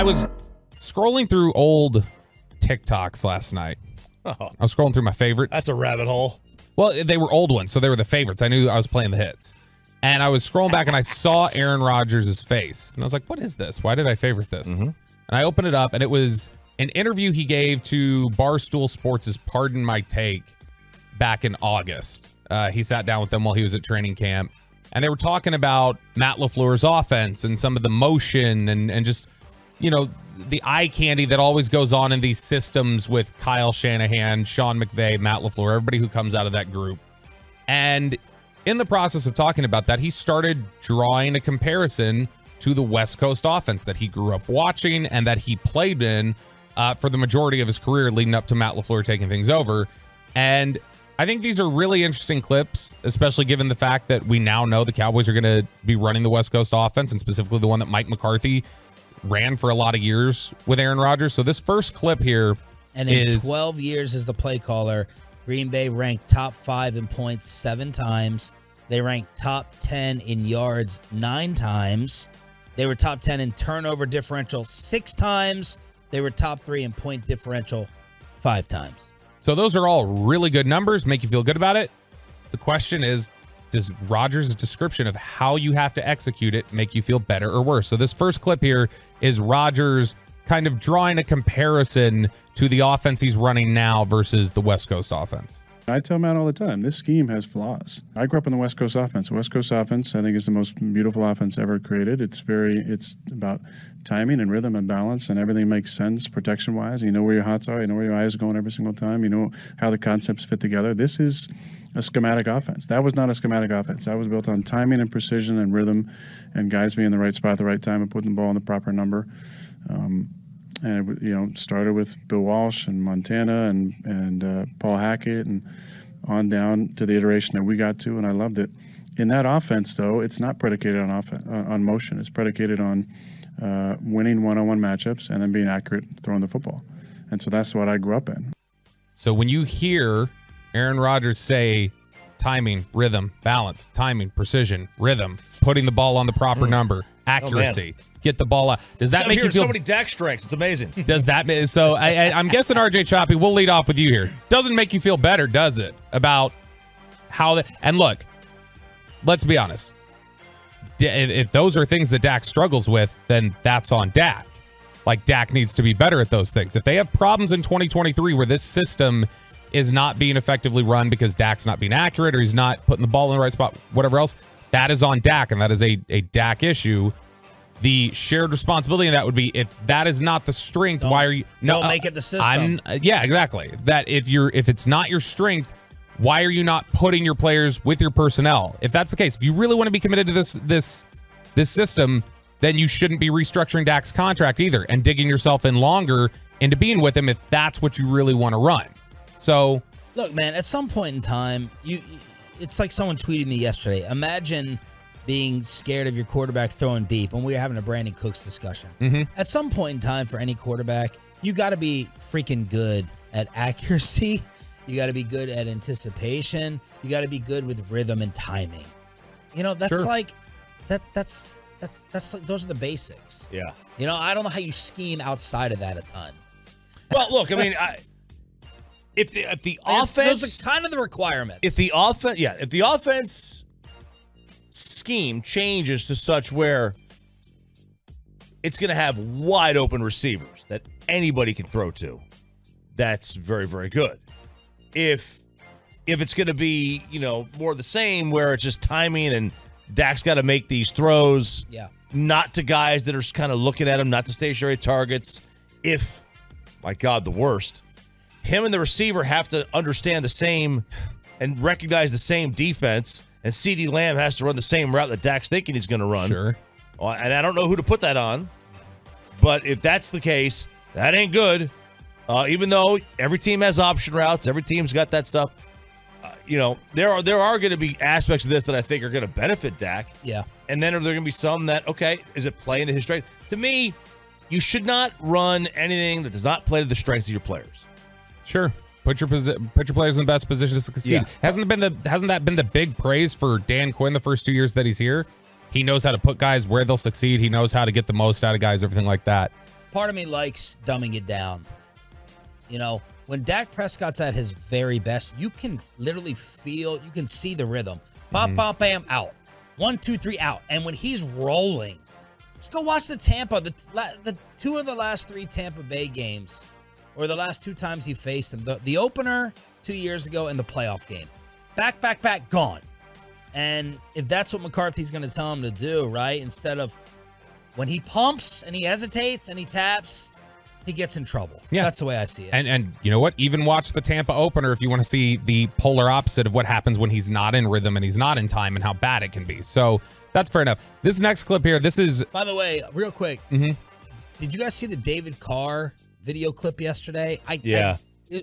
was scrolling through old TikToks last night. Oh, I was scrolling through my favorites. that's a rabbit hole. Well, they were old ones, so they were the favorites. I knew I was playing the hits. And I was scrolling back, and I saw Aaron Rodgers' face. And I was like, what is this? Why did I favorite this? And I opened it up, and it was an interview he gave to Barstool Sports' Pardon My Take back in August. He sat down with them while he was at training camp, and they were talking about Matt LaFleur's offense and some of the motion and just, you know, the eye candy that always goes on in these systems with Kyle Shanahan, Sean McVay, Matt LaFleur, everybody who comes out of that group. And in the process of talking about that, he started drawing a comparison to the West Coast offense that he grew up watching and that he played in for the majority of his career leading up to Matt LaFleur taking things over. And I think these are really interesting clips, especially given the fact that we now know the Cowboys are going to be running the West Coast offense, and specifically the one that Mike McCarthy ran for a lot of years with Aaron Rodgers. So this first clip here and in 12 years as the play caller, Green Bay ranked top 5 in points 7 times. They ranked top 10 in yards 9 times. They were top 10 in turnover differential 6 times. They were top 3 in point differential 5 times. So those are all really good numbers, make you feel good about it. The question is, does Rodgers' description of how you have to execute it make you feel better or worse? So this first clip here is Rodgers kind of drawing a comparison to the offense he's running now versus the West Coast offense. I tell Matt all the time, this scheme has flaws. I grew up in the West Coast offense. The West Coast offense, I think, is the most beautiful offense ever created. It's about timing and rhythm and balance, and everything makes sense protection-wise. You know where your hots are. You know where your eyes are going every single time. You know how the concepts fit together. This is a schematic offense. That was not a schematic offense. That was built on timing and precision and rhythm and guys being in the right spot at the right time and putting the ball in the proper number. And it, started with Bill Walsh and Montana and Paul Hackett and on down to the iteration that we got to, and I loved it. In that offense, though, it's not predicated on motion. It's predicated on winning one-on-one matchups and then being accurate throwing the football. And so that's what I grew up in. So when you hear Aaron Rodgers say timing, rhythm, balance, timing, precision, rhythm, putting the ball on the proper number, accuracy, get the ball out. Does that make you feel so many Dak strengths? It's amazing. Does that so I'm guessing RJ Choppy, we'll lead off with you here. Doesn't make you feel better, does it? About how and look, let's be honest. If those are things that Dak struggles with, then that's on Dak. Like, Dak needs to be better at those things. If they have problems in 2023 where this system is not being effectively run because Dak's not being accurate or he's not putting the ball in the right spot, whatever else, that is on Dak, and that is a Dak issue. The shared responsibility of that would be, if that is not the strength, why are you don't make it the system? Yeah, exactly. That if it's not your strength, why are you not putting your players with your personnel? If that's the case, if you really want to be committed to this system, then you shouldn't be restructuring Dak's contract either and digging yourself in longer into being with him if that's what you really want to run. So look, man, at some point in time, it's like someone tweeted me yesterday. Imagine being scared of your quarterback throwing deep, and we were having a Brandon Cooks discussion. At some point in time for any quarterback, you got to be freaking good at accuracy. You got to be good at anticipation. You got to be good with rhythm and timing. You know, that's like that's like, those are the basics. Yeah. You know, I don't know how you scheme outside of that a ton. Well, look, I mean, if the offense, those are kind of the requirements. If the offense scheme changes to such where it's going to have wide open receivers that anybody can throw to, that's very, very good. If it's going to be, more the same where it's just timing and Dak's got to make these throws, not to guys that are kind of looking at him, not to stationary targets. If, my God, the worst, him and the receiver have to understand the same and recognize the same defense, and CeeDee Lamb has to run the same route that Dak's thinking he's going to run. Sure. And I don't know who to put that on, but if that's the case, that ain't good. Even though every team has option routes, every team's got that stuff. There are going to be aspects of this that I think are going to benefit Dak. Yeah. And then are there going to be some that, okay, is it playing to his strength? To me, you should not run anything that does not play to the strengths of your players. Sure. Put your players in the best position to succeed. Yeah. Hasn't that been the big praise for Dan Quinn the first 2 years that he's here? He knows how to put guys where they'll succeed. He knows how to get the most out of guys, everything like that. part of me likes dumbing it down. You know, when Dak Prescott's at his very best, you can literally feel, you can see the rhythm. Bop, bop, bam, out. 1, 2, 3, out. And when he's rolling, just go watch the Tampa. The 2 of the last 3 Tampa Bay games, or the last 2 times he faced them. The opener 2 years ago and the playoff game. Back, back, back, gone. And if that's what McCarthy's going to tell him to do, right? Instead of when he pumps and he hesitates and he taps, he gets in trouble. Yeah. That's the way I see it. And you know what? Even watch the Tampa opener if you want to see the polar opposite of what happens when he's not in rhythm and he's not in time and how bad it can be. So that's fair enough. This next clip here, this is... By the way, real quick, did you guys see the David Carr video clip yesterday?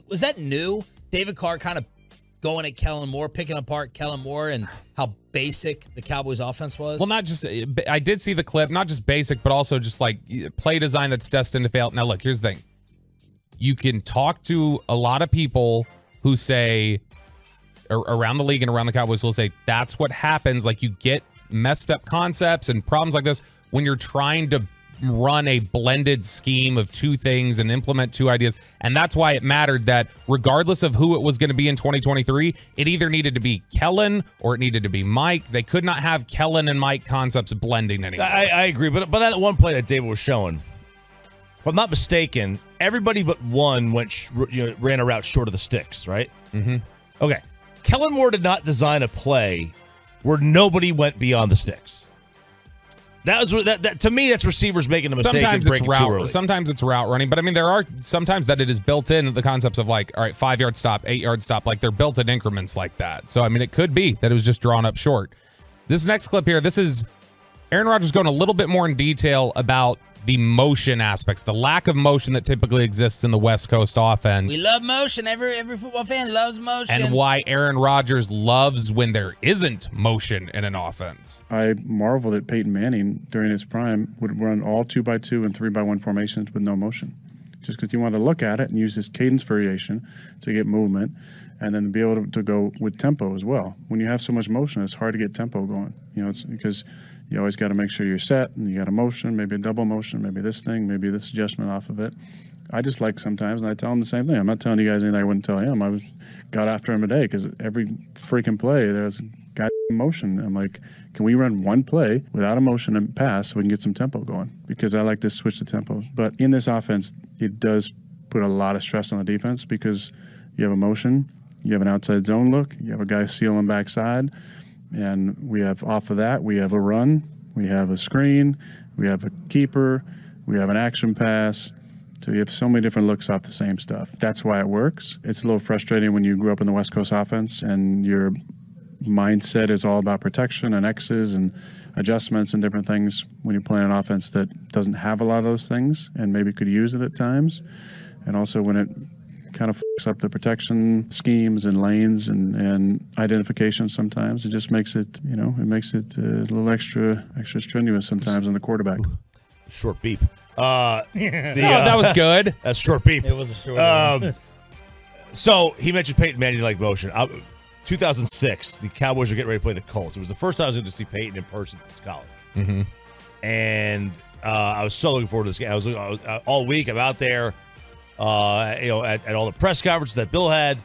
Was that new? David Carr kind of going at Kellen Moore, picking apart Kellen Moore and how basic the Cowboys offense was? Well, not just, I did see the clip, not just basic, but also just like play design that's destined to fail. Now, look, here's the thing. You can talk to a lot of people who say, around the league and around the Cowboys will say, that's what happens. Like, you get messed up concepts and problems like this when you're trying to run a blended scheme of 2 things and implement 2 ideas. And that's why it mattered that regardless of who it was going to be in 2023, it either needed to be Kellen or it needed to be Mike. They could not have Kellen and Mike concepts blending anymore. I agree. But that one play that David was showing, if I'm not mistaken, everybody but one ran a route short of the sticks, right? Okay. Kellen Moore did not design a play where nobody went beyond the sticks. That was that to me. That's receivers making a mistake. Sometimes and it's breaking too route. early. Sometimes it's route running, but I mean there are sometimes that it is built in the concepts of like, all right, 5-yard stop, 8-yard stop, like they're built in increments like that. So I mean, it could be that it was just drawn up short. This next clip here, this is Aaron Rodgers going a little bit more in detail about the motion aspects, the lack of motion that typically exists in the West Coast offense. We love motion. Every football fan loves motion. And why Aaron Rodgers loves when there isn't motion in an offense. I marveled at Peyton Manning during his prime would run all 2x2 and 3x1 formations with no motion. Just because you want to look at it and use this cadence variation to get movement and then be able to go with tempo as well. When you have so much motion, it's hard to get tempo going. You know, it's because you always got to make sure you're set and you got a motion, maybe a double motion, maybe this thing, maybe this adjustment off of it. I just like sometimes, and I tell him the same thing. I'm not telling you guys anything I wouldn't tell him. I got after him today because every freaking play there's got motion. I'm like, can we run one play without a motion and pass so we can get some tempo going? Because I like to switch the tempo. But in this offense, it does put a lot of stress on the defense because you have a motion, you have an outside zone look, you have a guy sealing backside, and we have off of that, we have a run, we have a screen, we have a keeper, we have an action pass. So you have so many different looks off the same stuff. That's why it works. It's a little frustrating when you grew up in the West Coast offense and your mindset is all about protection and X's and adjustments and different things when you're playing an offense that doesn't have a lot of those things and maybe could use it at times. And also when it kind of fucks up the protection schemes and lanes and identification sometimes, it just makes it, you know, it makes it a little extra strenuous sometimes on the quarterback. Short beep. That was good. That's short beep. It was a short So he mentioned Peyton Manning like motion. 2006, the Cowboys were getting ready to play the Colts. It was the first time I was going to see Peyton in person since college. And I was so looking forward to this game. I was all week. I'm out there, at all the press conferences that Bill had,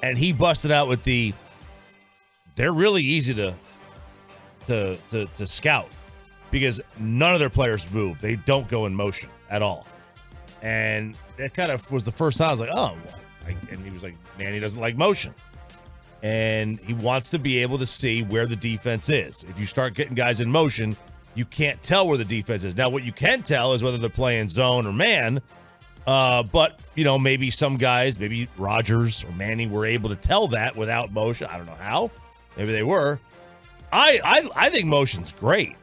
and he busted out with they're really easy to scout because none of their players move. They don't go in motion at all. And that kind of was the first time I was like, oh, and he was like, man, he doesn't like motion. And he wants to be able to see where the defense is. If you start getting guys in motion, you can't tell where the defense is. Now, what you can tell is whether they're playing zone or man. But, maybe some guys, maybe Rodgers or Manning were able to tell that without motion. I don't know how. Maybe they were. I think motion's great.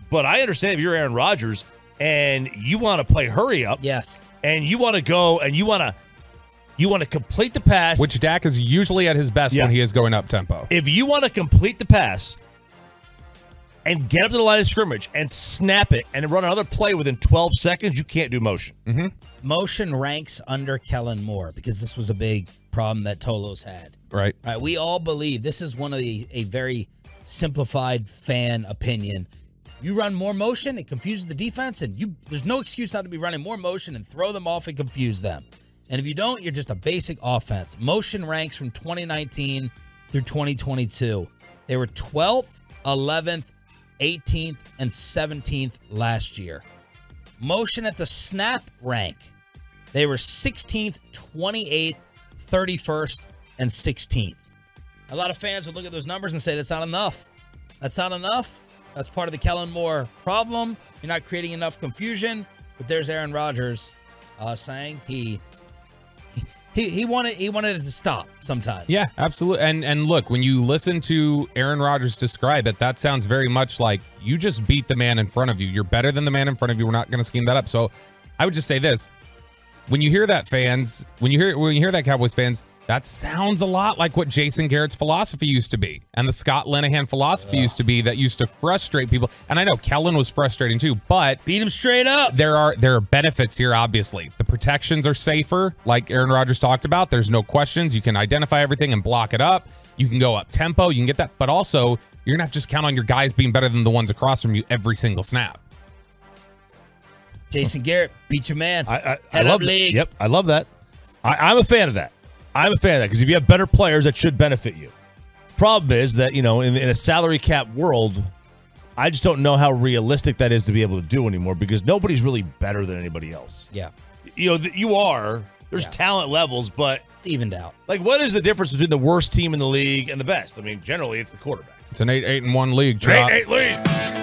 But I understand if you're Aaron Rodgers and you want to play hurry up. Yes. And you want to go and you want to complete the pass. Which Dak is usually at his best when he is going up tempo. If you want to complete the pass and get up to the line of scrimmage and snap it and run another play within 12 seconds, you can't do motion. Motion ranks under Kellen Moore because this was a big problem that Tolos had. Right. We all believe this is one of a very simplified fan opinion. You run more motion, it confuses the defense, and there's no excuse not to be running more motion and throw them off and confuse them. And if you don't, you're just a basic offense. Motion ranks from 2019 through 2022. They were 12th, 11th, 18th, and 17th last year. Motion at the snap rank. They were 16th, 28th, 31st, and 16th. A lot of fans would look at those numbers and say, that's not enough. That's not enough. That's part of the Kellen Moore problem. You're not creating enough confusion. But there's Aaron Rodgers saying he wanted it to stop sometimes. Yeah, absolutely. And look, when you listen to Aaron Rodgers describe it, that sounds very much like you just beat the man in front of you. You're better than the man in front of you. We're not going to scheme that up. So I would just say this. When you hear that, fans, when you hear that, Cowboys fans, that sounds a lot like what Jason Garrett's philosophy used to be, and the Scott Linehan philosophy used to be, that used to frustrate people. And I know Kellen was frustrating too, but beat him straight up. There are benefits here. Obviously, the protections are safer, like Aaron Rodgers talked about. There's no questions. You can identify everything and block it up. You can go up tempo. You can get that, but also you're gonna have to just count on your guys being better than the ones across from you every single snap. Jason Garrett, beat your man. I love league. Yep, I love that. I'm a fan of that. I'm a fan of that because if you have better players, that should benefit you. Problem is that, in a salary cap world, I just don't know how realistic that is to be able to do anymore because nobody's really better than anybody else. Yeah. You are. There's talent levels, but it's evened out. Like, what is the difference between the worst team in the league and the best? I mean, generally, it's the quarterback. It's an 8-1 league. 8-8 league.